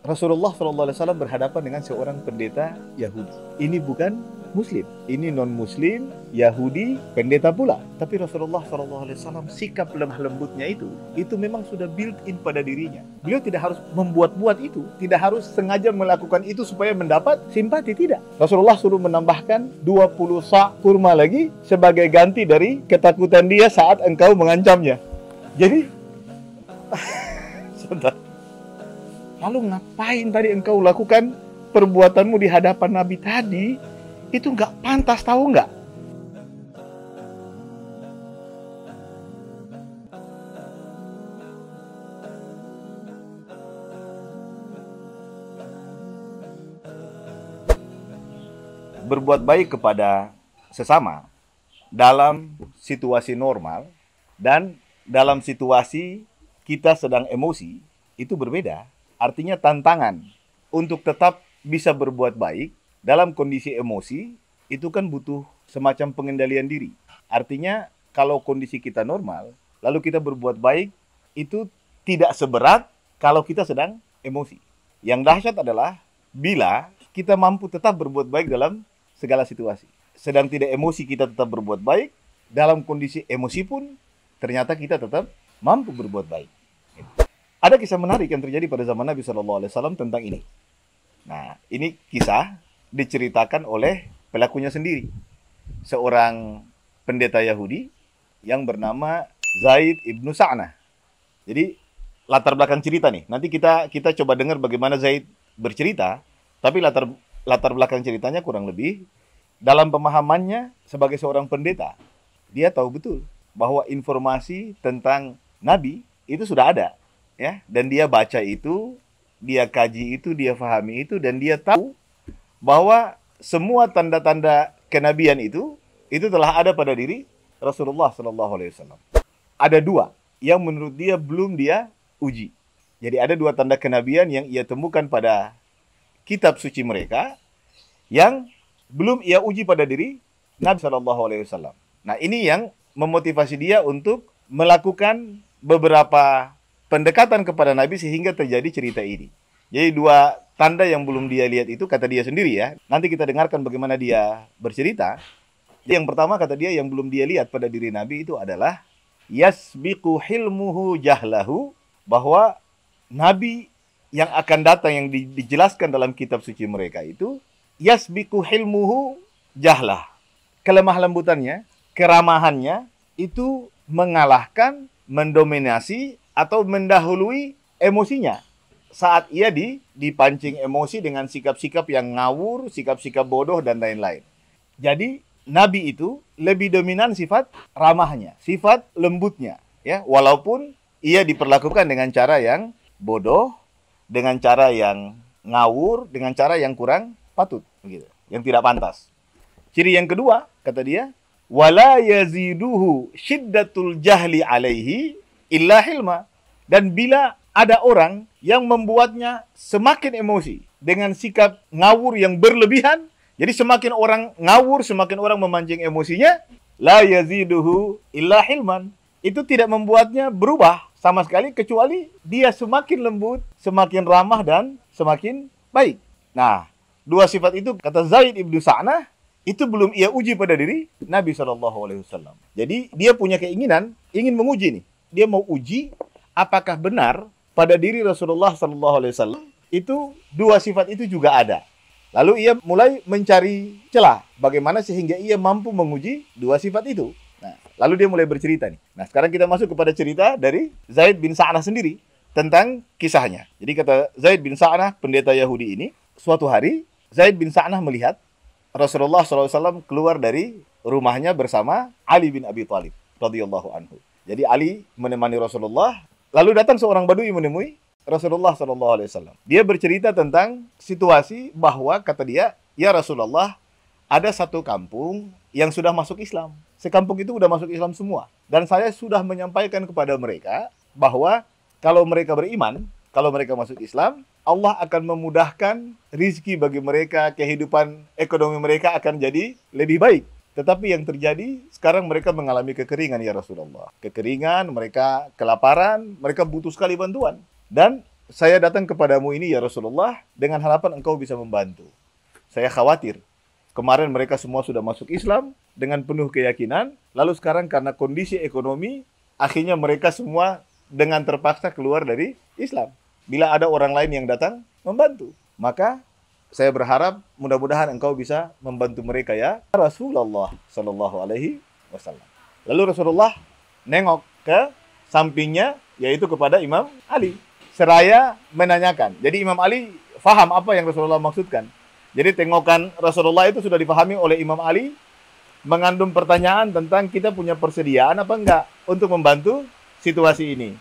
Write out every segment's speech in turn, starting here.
Rasulullah SAW berhadapan dengan seorang pendeta Yahudi. Ini bukan Muslim, ini non-Muslim, Yahudi, pendeta pula. Tapi Rasulullah SAW sikap lemah lembutnya itu memang sudah built-in pada dirinya. Beliau tidak harus membuat-buat itu, tidak harus sengaja melakukan itu supaya mendapat simpati, tidak. Rasulullah suruh menambahkan 20 sa' kurma lagi sebagai ganti dari ketakutan dia saat engkau mengancamnya. Jadi, sebentar. Lalu ngapain tadi engkau lakukan perbuatanmu di hadapan Nabi tadi? Itu nggak pantas, tahu nggak? Berbuat baik kepada sesama dalam situasi normal dan dalam situasi kita sedang emosi itu berbeda. Artinya tantangan untuk tetap bisa berbuat baik dalam kondisi emosi itu kan butuh semacam pengendalian diri. Artinya kalau kondisi kita normal, lalu kita berbuat baik itu tidak seberat kalau kita sedang emosi. Yang dahsyat adalah bila kita mampu tetap berbuat baik dalam segala situasi. Sedang tidak emosi kita tetap berbuat baik, dalam kondisi emosi pun ternyata kita tetap mampu berbuat baik. Ada kisah menarik yang terjadi pada zaman Nabi SAW tentang ini. Nah, ini kisah diceritakan oleh pelakunya sendiri. Seorang pendeta Yahudi yang bernama Zaid ibnu Sa'nah. Jadi, latar belakang cerita nih. Nanti kita coba dengar bagaimana Zaid bercerita. Tapi latar belakang ceritanya kurang lebih dalam pemahamannya sebagai seorang pendeta. Dia tahu betul bahwa informasi tentang Nabi itu sudah ada. Ya, dan dia baca itu, dia kaji itu, dia fahami itu, dan dia tahu bahwa semua tanda-tanda kenabian itu telah ada pada diri Rasulullah SAW. Ada dua yang menurut dia belum dia uji. Jadi ada dua tanda kenabian yang ia temukan pada kitab suci mereka yang belum ia uji pada diri Nabi SAW. Nah, ini yang memotivasi dia untuk melakukan beberapa pendekatan kepada Nabi sehingga terjadi cerita ini. Jadi dua tanda yang belum dia lihat itu kata dia sendiri ya. Nanti kita dengarkan bagaimana dia bercerita. Yang pertama kata dia yang belum dia lihat pada diri Nabi itu adalah yasbiqu hilmuhu jahlahu, bahwa Nabi yang akan datang yang dijelaskan dalam kitab suci mereka itu yasbiqu hilmuhu jahlah. Kelemah lembutannya, keramahannya itu mengalahkan, mendominasi atau mendahului emosinya saat ia dipancing emosi dengan sikap-sikap yang ngawur, sikap-sikap bodoh dan lain-lain. Jadi Nabi itu lebih dominan sifat ramahnya, sifat lembutnya, ya, walaupun ia diperlakukan dengan cara yang bodoh, dengan cara yang ngawur, dengan cara yang kurang patut, begitu, yang tidak pantas. Ciri yang kedua kata dia, wala yaziduhu syiddatul jahli alaihi illa hilma. Dan bila ada orang yang membuatnya semakin emosi dengan sikap ngawur yang berlebihan, jadi semakin orang ngawur, semakin orang memancing emosinya, la yaziduhu illa hilman, itu tidak membuatnya berubah sama sekali kecuali dia semakin lembut, semakin ramah dan semakin baik. Nah, dua sifat itu kata Zaid ibnu Sa'nah itu belum ia uji pada diri Nabi SAW. Jadi dia punya keinginan, ingin menguji nih. Dia mau uji apakah benar pada diri Rasulullah SAW itu dua sifat itu juga ada. Lalu ia mulai mencari celah bagaimana sehingga ia mampu menguji dua sifat itu. Nah, lalu dia mulai bercerita nih. Nah, sekarang kita masuk kepada cerita dari Zaid bin Sa'nah sendiri tentang kisahnya. Jadi kata Zaid bin Sa'nah, pendeta Yahudi ini, suatu hari Zaid bin Sa'nah melihat Rasulullah SAW keluar dari rumahnya bersama Ali bin Abi Thalib radhiyallahu anhu. Jadi Ali menemani Rasulullah, lalu datang seorang badui menemui Rasulullah SAW. Dia bercerita tentang situasi bahwa kata dia, ya Rasulullah, ada satu kampung yang sudah masuk Islam. Sekampung itu sudah masuk Islam semua. Dan saya sudah menyampaikan kepada mereka bahwa kalau mereka beriman, kalau mereka masuk Islam, Allah akan memudahkan rizki bagi mereka, kehidupan ekonomi mereka akan jadi lebih baik. Tetapi yang terjadi, sekarang mereka mengalami kekeringan ya Rasulullah. Kekeringan, mereka kelaparan, mereka butuh sekali bantuan. Dan saya datang kepadamu ini ya Rasulullah dengan harapan engkau bisa membantu. Saya khawatir. Kemarin mereka semua sudah masuk Islam dengan penuh keyakinan, lalu sekarang karena kondisi ekonomi, akhirnya mereka semua dengan terpaksa keluar dari Islam. Bila ada orang lain yang datang membantu, maka saya berharap mudah-mudahan engkau bisa membantu mereka ya Rasulullah Sallallahu Alaihi Wasallam. Lalu Rasulullah nengok ke sampingnya, yaitu kepada Imam Ali, seraya menanyakan. Jadi Imam Ali faham apa yang Rasulullah maksudkan. Jadi tengokan Rasulullah itu sudah dipahami oleh Imam Ali, mengandung pertanyaan tentang kita punya persediaan apa enggak untuk membantu situasi ini.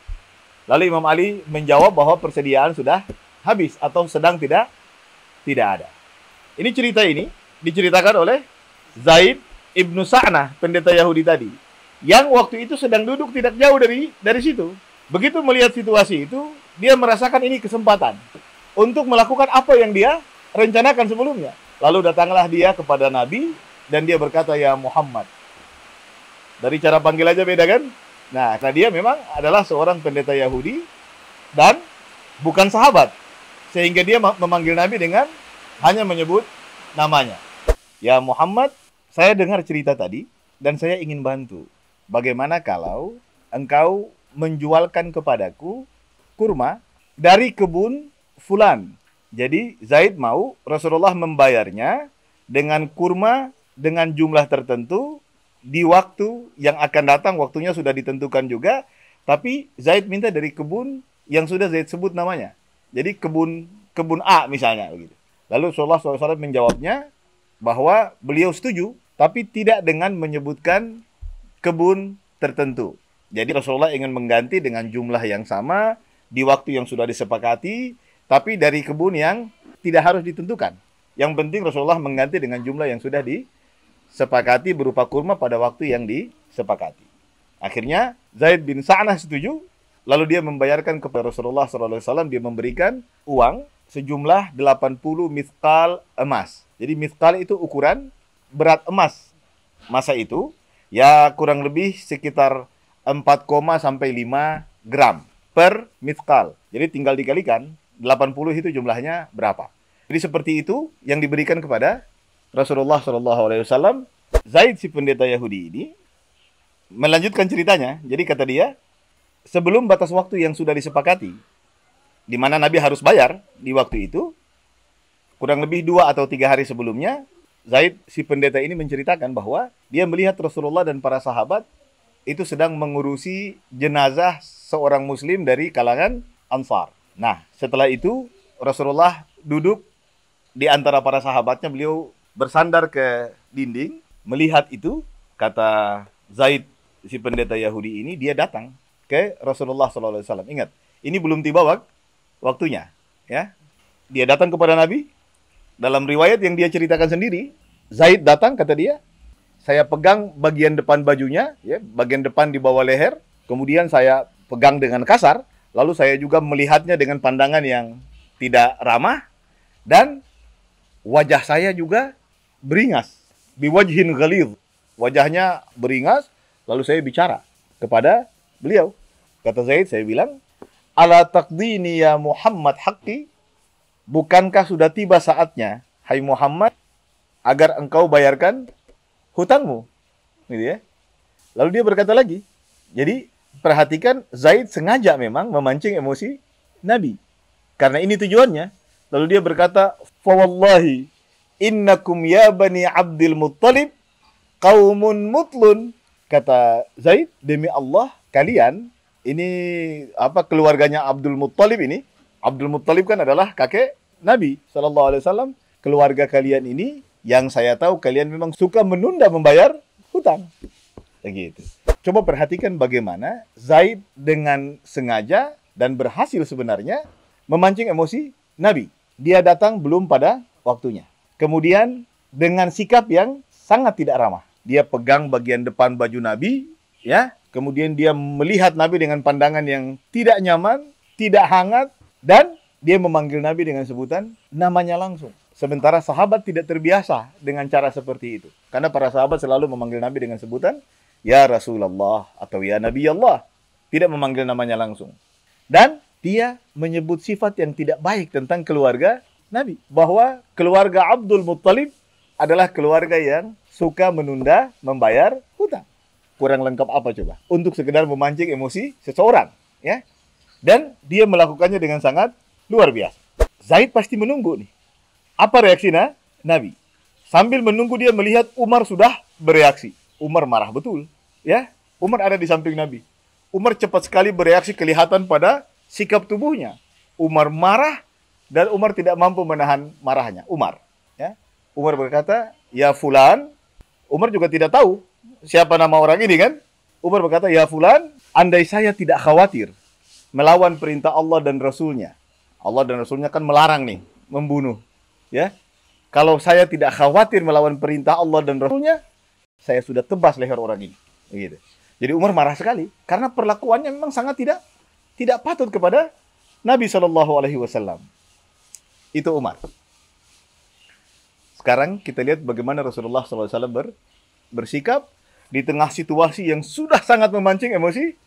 Lalu Imam Ali menjawab bahwa persediaan sudah habis atau sedang tidak ada. Ini cerita ini diceritakan oleh Zaid ibnu Sa'nah, pendeta Yahudi tadi, yang waktu itu sedang duduk tidak jauh dari situ. Begitu melihat situasi itu, dia merasakan ini kesempatan untuk melakukan apa yang dia rencanakan sebelumnya. Lalu datanglah dia kepada Nabi dan dia berkata, ya Muhammad. Dari cara panggil aja beda kan? Nah, karena dia memang adalah seorang pendeta Yahudi dan bukan sahabat. Sehingga dia memanggil Nabi dengan hanya menyebut namanya. Ya Muhammad, saya dengar cerita tadi dan saya ingin bantu. Bagaimana kalau engkau menjualkan kepadaku kurma dari kebun fulan? Jadi Zaid mau Rasulullah membayarnya dengan kurma dengan jumlah tertentu di waktu yang akan datang, waktunya sudah ditentukan juga, tapi Zaid minta dari kebun yang sudah Zaid sebut namanya. Jadi kebun A misalnya begitu. Lalu Rasulullah SAW menjawabnya bahwa beliau setuju, tapi tidak dengan menyebutkan kebun tertentu. Jadi Rasulullah ingin mengganti dengan jumlah yang sama di waktu yang sudah disepakati, tapi dari kebun yang tidak harus ditentukan. Yang penting Rasulullah mengganti dengan jumlah yang sudah disepakati berupa kurma pada waktu yang disepakati. Akhirnya Zaid bin Sa'nah setuju, lalu dia membayarkan kepada Rasulullah SAW, dia memberikan uang sejumlah 80 mithqal emas. Jadi mithqal itu ukuran berat emas masa itu, ya kurang lebih sekitar 4, sampai 5 gram per mithqal. Jadi tinggal dikalikan 80 itu jumlahnya berapa. Jadi seperti itu yang diberikan kepada Rasulullah SAW. Zaid si pendeta Yahudi ini melanjutkan ceritanya. Jadi kata dia, sebelum batas waktu yang sudah disepakati, di mana Nabi harus bayar di waktu itu, kurang lebih 2 atau 3 hari sebelumnya, Zaid si pendeta ini menceritakan bahwa dia melihat Rasulullah dan para sahabat itu sedang mengurusi jenazah seorang muslim dari kalangan Ansar. Nah, setelah itu Rasulullah duduk di antara para sahabatnya, beliau bersandar ke dinding, melihat itu, kata Zaid si pendeta Yahudi ini, dia datang ke Rasulullah SAW. Ingat, ini belum tiba waktunya, ya. Dia datang kepada Nabi. Dalam riwayat yang dia ceritakan sendiri, Zaid datang, kata dia, saya pegang bagian depan bajunya, ya, bagian depan di bawah leher, kemudian saya pegang dengan kasar, lalu saya juga melihatnya dengan pandangan yang tidak ramah, dan wajah saya juga beringas, biwajhin ghalidh, wajahnya beringas, lalu saya bicara kepada beliau. Kata Zaid, saya bilang, ala taqdini ya Muhammad haqqi, bukankah sudah tiba saatnya, hai Muhammad, agar engkau bayarkan hutangmu? Gitu ya. Lalu dia berkata lagi, jadi perhatikan, Zaid sengaja memang memancing emosi Nabi, karena ini tujuannya. Lalu dia berkata, fa wallahi innakum ya bani Abdul Muttalib qaumun mutlun. Kata Zaid, demi Allah, kalian ini keluarganya Abdul Muttalib ini. Abdul Muttalib kan adalah kakek Nabi SAW. Keluarga kalian ini, yang saya tahu kalian memang suka menunda membayar hutang. Begitu. Coba perhatikan bagaimana Zaid dengan sengaja dan berhasil sebenarnya memancing emosi Nabi. Dia datang belum pada waktunya. Kemudian dengan sikap yang sangat tidak ramah, dia pegang bagian depan baju Nabi, ya. Kemudian dia melihat Nabi dengan pandangan yang tidak nyaman, tidak hangat, dan dia memanggil Nabi dengan sebutan namanya langsung. Sementara sahabat tidak terbiasa dengan cara seperti itu. Karena para sahabat selalu memanggil Nabi dengan sebutan ya Rasulullah atau ya Nabi Allah. Tidak memanggil namanya langsung. Dan dia menyebut sifat yang tidak baik tentang keluarga Nabi. Bahwa keluarga Abdul Muttalib adalah keluarga yang suka menunda membayar hutang. Kurang lengkap apa coba? Untuk sekedar memancing emosi seseorang, ya. Dan dia melakukannya dengan sangat luar biasa. Zaid pasti menunggu nih. Apa reaksi Nabi? Sambil menunggu dia melihat Umar sudah bereaksi. Umar marah betul, ya. Umar ada di samping Nabi. Umar cepat sekali bereaksi, kelihatan pada sikap tubuhnya. Umar marah dan Umar tidak mampu menahan marahnya. Umar berkata, "Ya fulan." Umar juga tidak tahu siapa nama orang ini kan. Umar berkata, "Ya fulan, andai saya tidak khawatir melawan perintah Allah dan Rasulnya." Allah dan Rasulnya kan melarang nih membunuh, ya. Kalau saya tidak khawatir melawan perintah Allah dan Rasulnya, saya sudah tebas leher orang ini. Begitu. Jadi Umar marah sekali karena perlakuannya memang sangat tidak patut kepada Nabi SAW. Itu Umar. Sekarang kita lihat bagaimana Rasulullah SAW bersikap di tengah situasi yang sudah sangat memancing emosi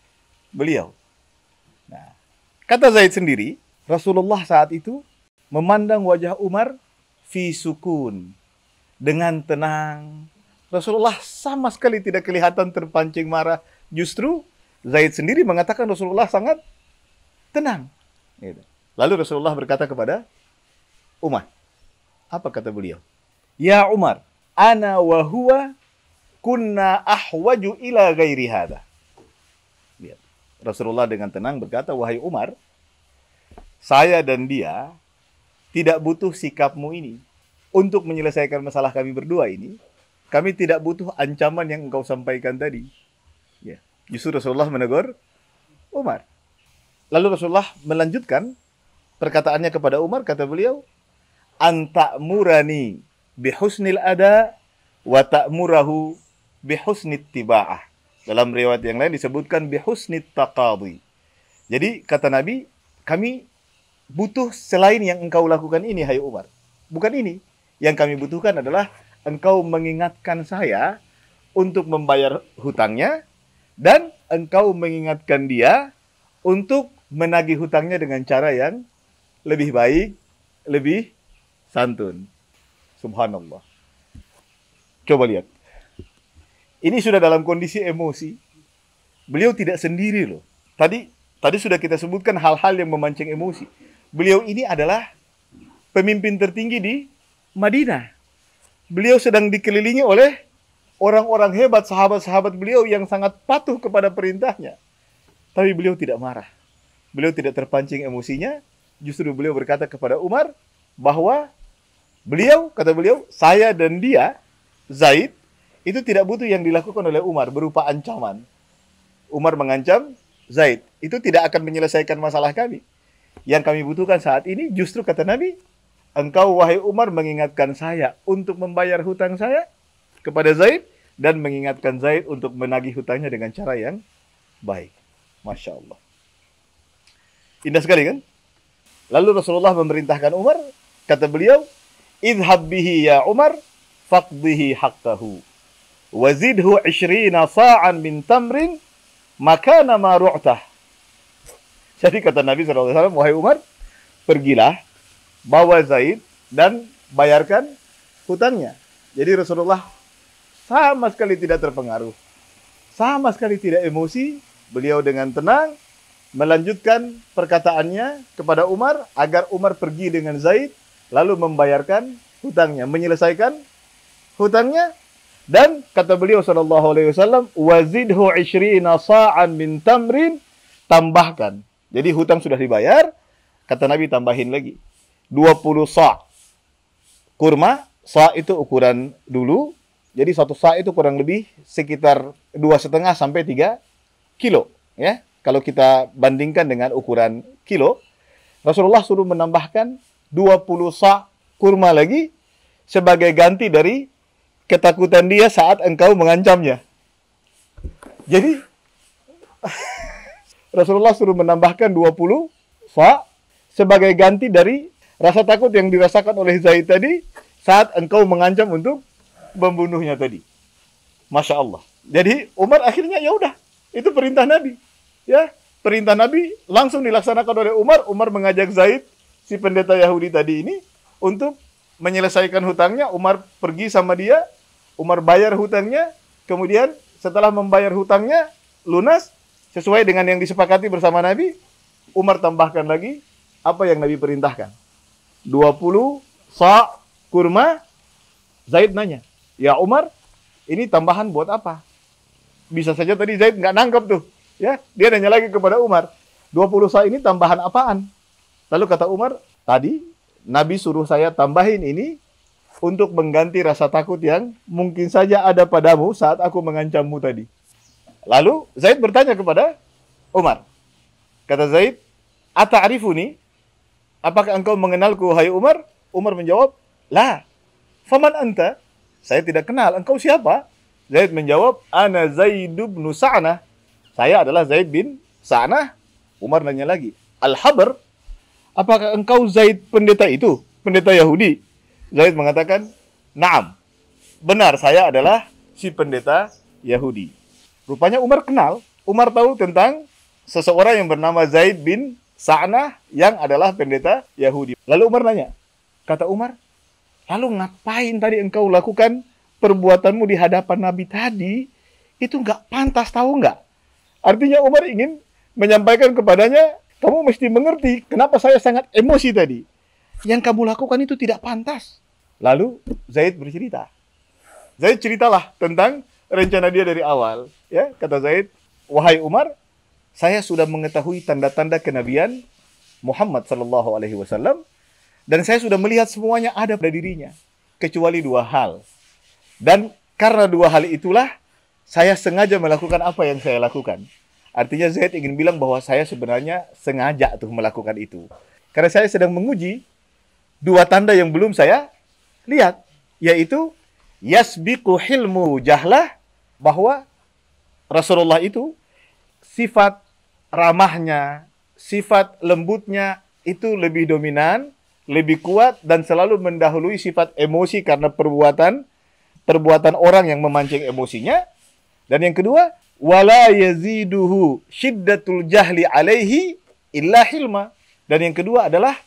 beliau. Nah, kata Zaid sendiri, Rasulullah saat itu memandang wajah Umar fi sukun, dengan tenang. Rasulullah sama sekali tidak kelihatan terpancing marah. Justru Zaid sendiri mengatakan Rasulullah sangat tenang. Lalu Rasulullah berkata kepada Umar, apa kata beliau? "Ya Umar, ana wa huwa kunna ahwaju ila ghairi hadha." Lihat. Rasulullah dengan tenang berkata, "Wahai Umar, saya dan dia tidak butuh sikapmu ini. Untuk menyelesaikan masalah kami berdua ini, kami tidak butuh ancaman yang engkau sampaikan tadi." Ya. Justru Rasulullah menegur Umar. Lalu Rasulullah melanjutkan perkataannya kepada Umar, kata beliau, "Anta'murani bihusnil ada wa ta'murahu bihusnit tiba'ah." Dalam riwayat yang lain disebutkan bihusnit taqadhi. Jadi kata Nabi, kami butuh selain yang engkau lakukan ini, hai Umar. Bukan ini. Yang kami butuhkan adalah engkau mengingatkan saya untuk membayar hutangnya dan engkau mengingatkan dia untuk menagih hutangnya dengan cara yang lebih baik, lebih santun. Subhanallah. Coba lihat. Ini sudah dalam kondisi emosi. Beliau tidak sendiri loh. Tadi sudah kita sebutkan hal-hal yang memancing emosi. Beliau ini adalah pemimpin tertinggi di Madinah. Beliau sedang dikelilingi oleh orang-orang hebat, sahabat-sahabat beliau yang sangat patuh kepada perintahnya. Tapi beliau tidak marah. Beliau tidak terpancing emosinya. Justru beliau berkata kepada Umar bahwa kata beliau, saya dan dia, Zaid, itu tidak butuh yang dilakukan oleh Umar berupa ancaman. Umar mengancam Zaid. Itu tidak akan menyelesaikan masalah kami. Yang kami butuhkan saat ini justru kata Nabi, engkau wahai Umar mengingatkan saya untuk membayar hutang saya kepada Zaid dan mengingatkan Zaid untuk menagih hutangnya dengan cara yang baik. Masya Allah. Indah sekali kan? Lalu Rasulullah memerintahkan Umar, kata beliau, "Idhab bihi ya Umar, faqdihi haqqahu, wazidhu 20 sa'an min tamrin, makana ma ru'tah." Jadi kata Nabi SAW, wahai Umar, pergilah, bawa Zaid dan bayarkan hutangnya. Jadi Rasulullah sama sekali tidak terpengaruh, sama sekali tidak emosi. Beliau dengan tenang melanjutkan perkataannya kepada Umar agar Umar pergi dengan Zaid lalu membayarkan hutangnya, menyelesaikan hutangnya. Dan kata beliau SAW, wazidhu 20 sa'an min tamrin, tambahkan. Jadi hutang sudah dibayar, kata Nabi tambahin lagi 20 sa' kurma. Sa' itu ukuran dulu. Jadi satu sa' itu kurang lebih sekitar 2,5 sampai 3 kilo, ya. Kalau kita bandingkan dengan ukuran kilo, Rasulullah suruh menambahkan 20 sa' kurma lagi sebagai ganti dari ketakutan dia saat engkau mengancamnya. Jadi Rasulullah suruh menambahkan 20 sa' sebagai ganti dari rasa takut yang dirasakan oleh Zaid tadi saat engkau mengancam untuk membunuhnya tadi. Masya Allah. Jadi Umar akhirnya ya udah, itu perintah Nabi. Ya, perintah Nabi langsung dilaksanakan oleh Umar. Umar mengajak Zaid, si pendeta Yahudi tadi ini, untuk menyelesaikan hutangnya. Umar pergi sama dia, Umar bayar hutangnya, kemudian setelah membayar hutangnya, lunas, sesuai dengan yang disepakati bersama Nabi, Umar tambahkan lagi apa yang Nabi perintahkan. 20 sa' kurma. Zaid nanya, ya Umar, ini tambahan buat apa? Bisa saja tadi Zaid nggak nangkep tuh. Ya, dia nanya lagi kepada Umar, 20 sa' ini tambahan apaan? Lalu kata Umar, tadi Nabi suruh saya tambahin ini untuk mengganti rasa takut yang mungkin saja ada padamu saat aku mengancammu tadi. Lalu Zaid bertanya kepada Umar. Kata Zaid, ata'rifuni? Apakah engkau mengenalku, hai Umar? Umar menjawab, la. Faman anta? Saya tidak kenal. Engkau siapa? Zaid menjawab, ana Zaid bin Sa'nah. Saya adalah Zaid bin Sa'nah. Umar nanya lagi, al-habr? Apakah engkau Zaid pendeta itu? Pendeta Yahudi? Zaid mengatakan, na'am. Benar, saya adalah si pendeta Yahudi. Rupanya Umar kenal. Umar tahu tentang seseorang yang bernama Zaid bin Sa'nah yang adalah pendeta Yahudi. Lalu Umar nanya, kata Umar, lalu ngapain tadi engkau lakukan perbuatanmu di hadapan Nabi tadi? Itu nggak pantas, tahu nggak? Artinya Umar ingin menyampaikan kepadanya, kamu mesti mengerti kenapa saya sangat emosi tadi. Yang kamu lakukan itu tidak pantas. Lalu Zaid bercerita. Zaid ceritalah tentang rencana dia dari awal. Ya, kata Zaid, wahai Umar, saya sudah mengetahui tanda-tanda kenabian Muhammad sallallahu alaihi wasallam. Dan saya sudah melihat semuanya ada pada dirinya. Kecuali 2 hal. Dan karena 2 hal itulah, saya sengaja melakukan apa yang saya lakukan. Artinya Zaid ingin bilang bahwa saya sebenarnya sengaja tuh melakukan itu. Karena saya sedang menguji 2 tanda yang belum saya lihat. Yaitu, yasbiqu hilmu jahlah, bahwa Rasulullah itu sifat ramahnya, sifat lembutnya itu lebih dominan, lebih kuat, dan selalu mendahului sifat emosi karena perbuatan orang yang memancing emosinya. Dan yang kedua, wala yaziduhu syiddatul jahli alaihi illa hilma. Dan yang kedua adalah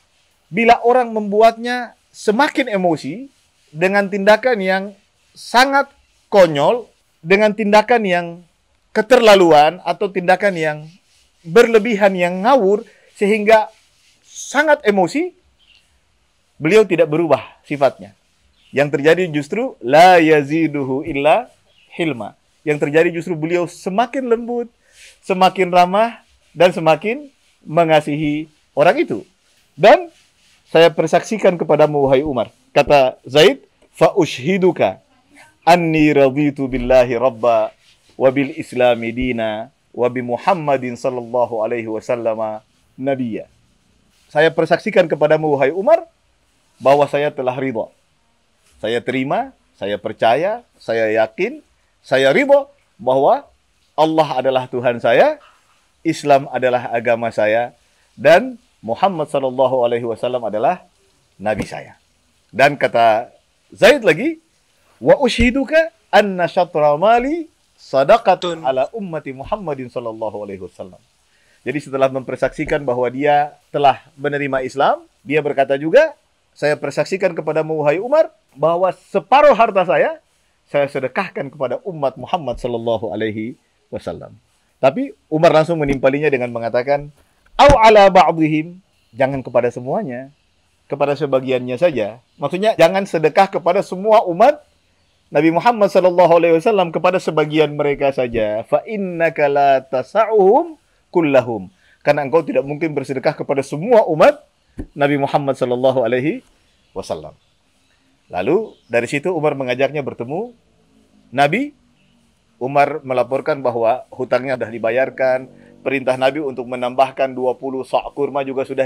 bila orang membuatnya semakin emosi dengan tindakan yang sangat konyol, dengan tindakan yang keterlaluan atau tindakan yang berlebihan, yang ngawur sehingga sangat emosi, beliau tidak berubah sifatnya. Yang terjadi justru la yaziduhu illa hilma. Yang terjadi justru beliau semakin lembut, semakin ramah, dan semakin mengasihi orang itu. Dan saya persaksikan kepadamu, wahai Umar, kata Zaid, fa ushhiduka anni raditu billahi rabba wa bil islami dina wa bi Muhammadin sallallahu alaihi wasallam nabiyya. Saya persaksikan kepadamu, wahai Umar, bahwa saya telah ridha. Saya terima, saya percaya, saya yakin, saya ridha bahwa Allah adalah Tuhan saya, Islam adalah agama saya, dan Muhammad sallallahu alaihi wasallam adalah nabi saya. Dan kata Zaid lagi, wa ushiduka anna syatra mali sadaqatun ala ummati Muhammadin sallallahu alaihi wasallam. Jadi setelah mempersaksikan bahwa dia telah menerima Islam, dia berkata juga, saya persaksikan kepadamu, wahai Umar, bahwa separuh harta saya sedekahkan kepada umat Muhammad sallallahu alaihi wasallam. Tapi Umar langsung menimpalinya dengan mengatakan, au ala ba'dihim, jangan kepada semuanya, kepada sebagiannya saja. Maksudnya jangan sedekah kepada semua umat Nabi Muhammad sallallahu alaihi wasallam, kepada sebagian mereka saja. Fa innaka la tas'uhum kullahum. Karena engkau tidak mungkin bersedekah kepada semua umat Nabi Muhammad sallallahu alaihi wasallam. Lalu dari situ Umar mengajaknya bertemu Nabi. Umar melaporkan bahwa hutangnya sudah dibayarkan, perintah Nabi untuk menambahkan 20 sa' kurma juga sudah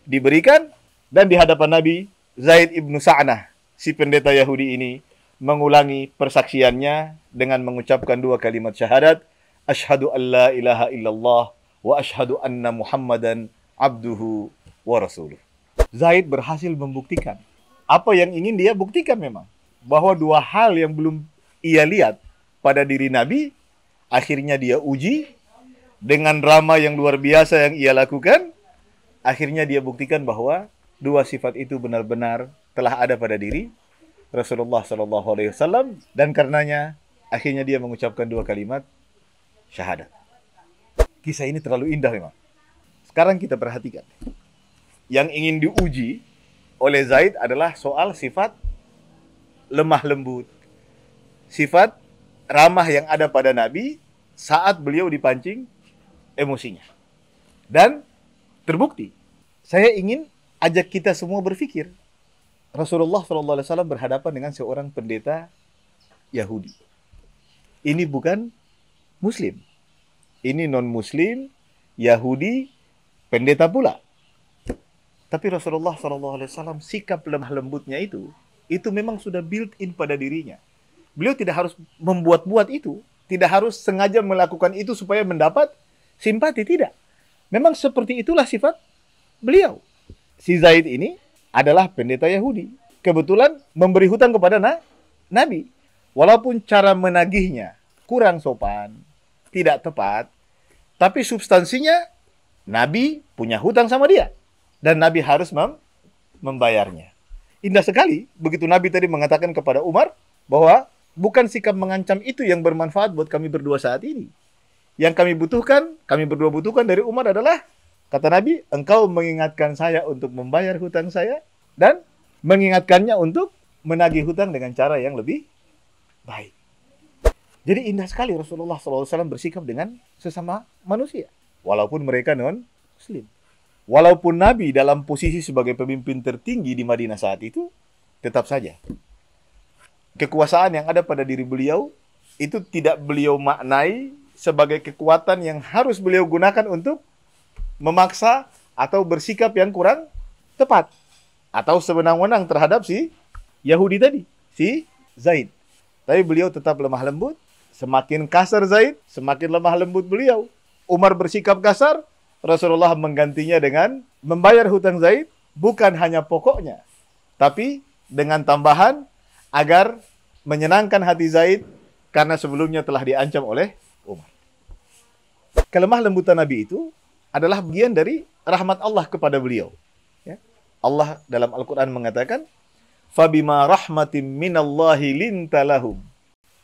diberikan, dan di hadapan Nabi, Zaid ibnu Sa'nah, si pendeta Yahudi ini, mengulangi persaksiannya dengan mengucapkan 2 kalimat syahadat, asyhadu an la ilaha illallah wa asyhadu anna Muhammadan abduhu wa rasuluh. Zaid berhasil membuktikan apa yang ingin dia buktikan memang. Bahwa 2 hal yang belum ia lihat pada diri Nabi, akhirnya dia uji dengan drama yang luar biasa yang ia lakukan, akhirnya dia buktikan bahwa dua sifat itu benar-benar telah ada pada diri Rasulullah SAW, dan karenanya akhirnya dia mengucapkan dua kalimat syahadat. Kisah ini terlalu indah memang. Sekarang kita perhatikan. Yang ingin diuji oleh Zaid adalah soal sifat lemah lembut, sifat ramah yang ada pada Nabi saat beliau dipancing emosinya. Dan terbukti. Saya ingin ajak kita semua berpikir. Rasulullah SAW berhadapan dengan seorang pendeta Yahudi. Ini bukan Muslim. Ini non-Muslim, Yahudi, pendeta pula. Tapi Rasulullah SAW sikap lemah lembutnya itu memang sudah built-in pada dirinya. Beliau tidak harus membuat-buat itu. Tidak harus sengaja melakukan itu supaya mendapat simpati, tidak. Memang seperti itulah sifat beliau. Si Zaid ini adalah pendeta Yahudi. Kebetulan memberi hutang kepada Nabi. Walaupun cara menagihnya kurang sopan, tidak tepat, tapi substansinya Nabi punya hutang sama dia. Dan Nabi harus membayarnya. Indah sekali begitu Nabi tadi mengatakan kepada Umar bahwa bukan sikap mengancam itu yang bermanfaat buat kami berdua saat ini. Yang kami berdua butuhkan dari Umar adalah, kata Nabi, engkau mengingatkan saya untuk membayar hutang saya dan mengingatkannya untuk menagih hutang dengan cara yang lebih baik. Jadi indah sekali Rasulullah SAW bersikap dengan sesama manusia. Walaupun mereka non-Muslim. Walaupun Nabi dalam posisi sebagai pemimpin tertinggi di Madinah saat itu, tetap saja kekuasaan yang ada pada diri beliau itu tidak beliau maknai sebagai kekuatan yang harus beliau gunakan untuk memaksa atau bersikap yang kurang tepat. Atau sewenang-wenang terhadap si Yahudi tadi, si Zaid. Tapi beliau tetap lemah lembut. Semakin kasar Zaid, semakin lemah lembut beliau. Umar bersikap kasar, Rasulullah menggantinya dengan membayar hutang Zaid, bukan hanya pokoknya, tapi dengan tambahan agar menyenangkan hati Zaid karena sebelumnya telah diancam oleh Umar. Kelemah lembutan Nabi itu adalah bagian dari rahmat Allah kepada beliau. Ya. Allah dalam Al-Quran mengatakan, "Fabima rahmatin minallahi linta lahum."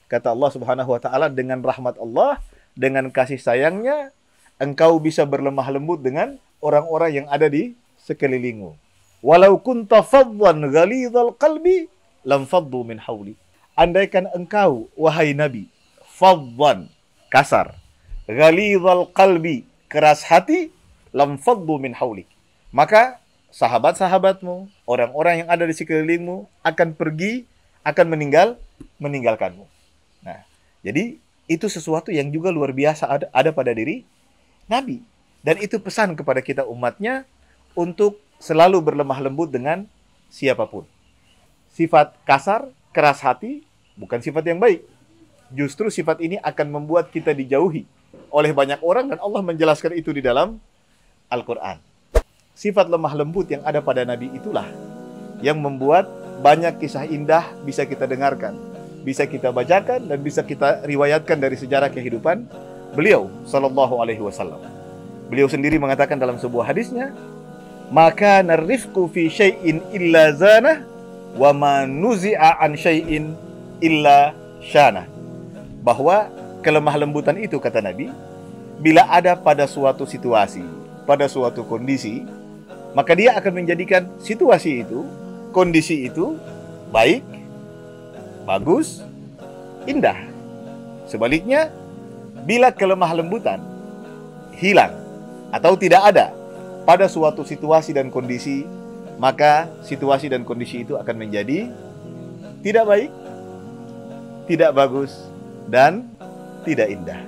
Kata Allah Subhanahu wa Ta'ala, dengan rahmat Allah, dengan kasih sayangnya, engkau bisa berlemah lembut dengan orang-orang yang ada di sekelilingmu. Walau kunta faddan ghalidhal qalbi lam faddu min hawli. Andaikan engkau, wahai Nabi, faddan, kasar, ghalidhal qalbi, keras hati, lam faddu min hawli. Maka sahabat-sahabatmu, orang-orang yang ada di sekelilingmu akan pergi, akan meninggalkanmu. Nah, jadi itu sesuatu yang juga luar biasa ada pada diri Nabi. Dan itu pesan kepada kita umatnya untuk selalu berlemah lembut dengan siapapun. Sifat kasar, keras hati, bukan sifat yang baik. Justru sifat ini akan membuat kita dijauhi oleh banyak orang, dan Allah menjelaskan itu di dalam Al-Quran. Sifat lemah lembut yang ada pada Nabi itulah yang membuat banyak kisah indah bisa kita dengarkan, bisa kita bacakan, dan bisa kita riwayatkan dari sejarah kehidupan beliau sallallahu alaihi wasallam. Beliau sendiri mengatakan dalam sebuah hadisnya, "Maka narifku fi syai'in illa zanah wa ma nuzi'a an syai'in illa syanah." Bahwa kelemah lembutan itu, kata Nabi, bila ada pada suatu situasi, pada suatu kondisi, maka dia akan menjadikan situasi itu, kondisi itu baik, bagus, indah. Sebaliknya, bila kelemah lembutan hilang atau tidak ada pada suatu situasi dan kondisi, maka situasi dan kondisi itu akan menjadi tidak baik, tidak bagus, dan tidak indah.